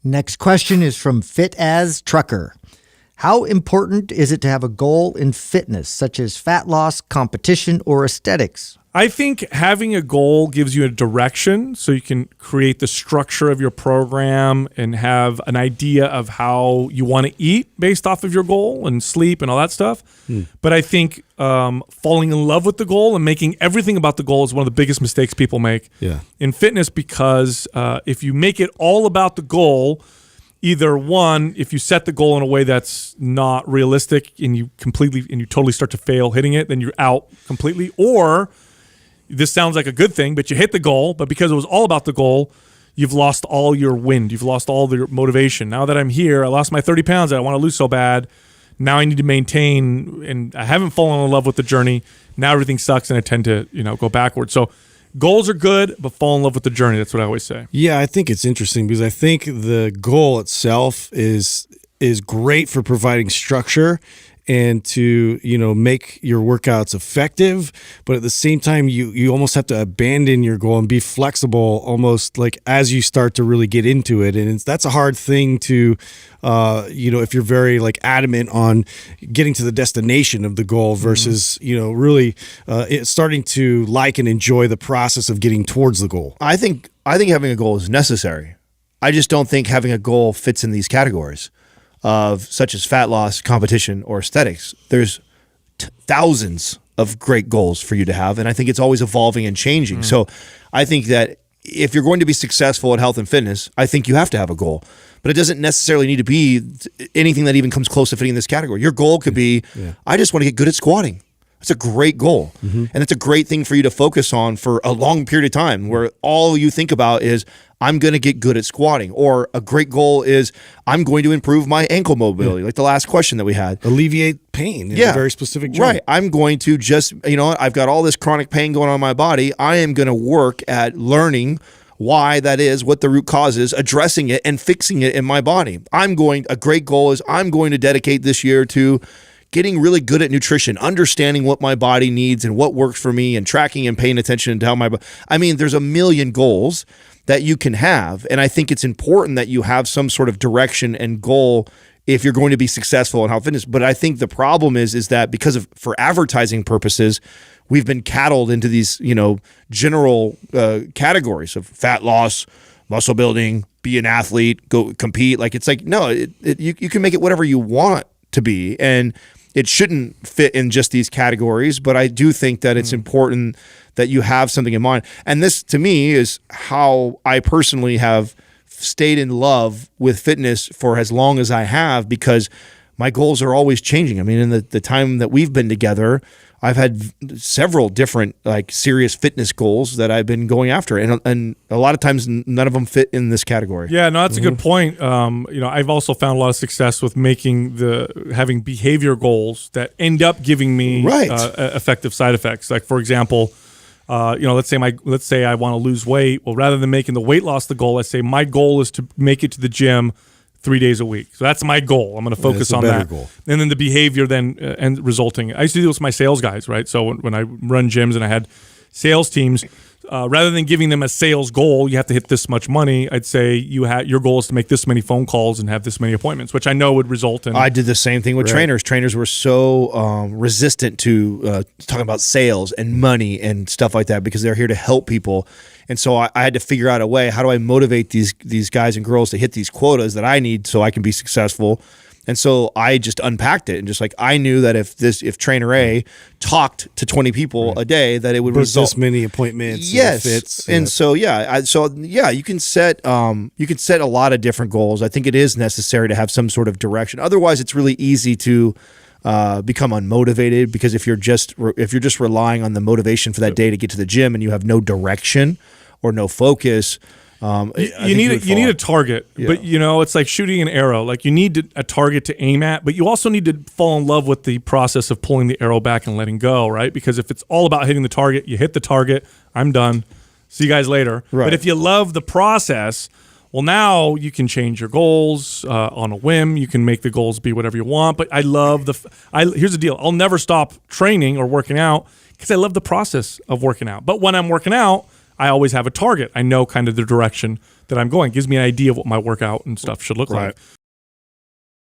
Next question is from Fit As Trucker. How important is it to have a goal in fitness, such as fat loss, competition, or aesthetics? I think having a goal gives you a direction so you can create the structure of your program and have an idea of how you want to eat based off of your goal and sleep and all that stuff. But I think falling in love with the goal and making everything about the goal is one of the biggest mistakes people make in fitness, because if you make it all about the goal, either one, if you set the goal in a way that's not realistic and you totally start to fail hitting it, then you're out completely. Or this sounds like a good thing, but you hit the goal, but because it was all about the goal, you've lost all your wind. You've lost all your motivation. Now that I'm here, I lost my 30 pounds that I want to lose so bad. Now I need to maintain, and I haven't fallen in love with the journey. Now everything sucks, and I tend to go backwards. So goals are good, but fall in love with the journey. That's what I always say. Yeah, I think it's interesting because I think the goal itself is great for providing structure and to make your workouts effective, but at the same time you almost have to abandon your goal and be flexible almost like as you start to really get into it. And that's a hard thing to if you're very adamant on getting to the destination of the goal versus really starting to like and enjoy the process of getting towards the goal. I think having a goal is necessary. I just don't think having a goal fits in these categories of such as fat loss, competition, or aesthetics. There's thousands of great goals for you to have, and I think it's always evolving and changing. So I think that if you're going to be successful at health and fitness, I think you have to have a goal. But it doesn't necessarily need to be anything that even comes close to fitting this category. Your goal could be, I just want to get good at squatting. That's a great goal. And it's a great thing for you to focus on for a long period of time where all you think about is, I'm going to get good at squatting. Or a great goal is, I'm going to improve my ankle mobility, like the last question that we had. Alleviate pain in a very specific joint. Right. I'm going to just, I've got all this chronic pain going on in my body. I am going to work at learning why that is, what the root cause is, addressing it and fixing it in my body. A great goal is, I'm going to dedicate this year to getting really good at nutrition, understanding what my body needs and what works for me, and tracking and paying attention to how there's a million goals that you can have. And I think it's important that you have some sort of direction and goal if you're going to be successful in health fitness. But I think the problem is that for advertising purposes, we've been cattled into these, general categories of fat loss, muscle building, be an athlete, go compete. No, you can make it whatever you want to be. And it shouldn't fit in just these categories, but I do think that it's important that you have something in mind. And this, to me, is how I personally have stayed in love with fitness for as long as I have, because my goals are always changing. I mean, in the time that we've been together, I've had several different serious fitness goals that I've been going after, and a lot of times none of them fit in this category. Yeah, no, that's a good point. I've also found a lot of success with having behavior goals that end up giving me effective side effects. Like, for example, let's say I want to lose weight. Well, rather than making the weight loss the goal, let's say my goal is to make it to the gym 3 days a week. So that's my goal. I'm going to focus on that. Goal. And then the behavior and resulting. I used to do this with my sales guys, right? So when I run gyms and I had sales teams, rather than giving them a sales goal, you have to hit this much money, I'd say your goal is to make this many phone calls and have this many appointments, which I know would result in. I did the same thing with trainers. Trainers were so resistant to talking about sales and money and stuff like that because they're here to help people. And so I had to figure out a way, how do I motivate these guys and girls to hit these quotas that I need so I can be successful? And so I just unpacked it, and just I knew that if trainer A talked to 20 people a day, that it would result this many appointments. Yes, fits, and so you can set a lot of different goals. I think it is necessary to have some sort of direction. Otherwise, it's really easy to become unmotivated, because if you're just relying on the motivation for that day to get to the gym and you have no direction or no focus. You need a target, but it's like shooting an arrow. Like, you need a target to aim at, but you also need to fall in love with the process of pulling the arrow back and letting go, right? Because if it's all about hitting the target, you hit the target, I'm done, see you guys later. Right. But if you love the process, well, now you can change your goals on a whim. You can make the goals be whatever you want. But I love here's the deal. I'll never stop training or working out because I love the process of working out. But when I'm working out, I always have a target. I know kind of the direction that I'm going. It gives me an idea of what my workout and stuff should look like.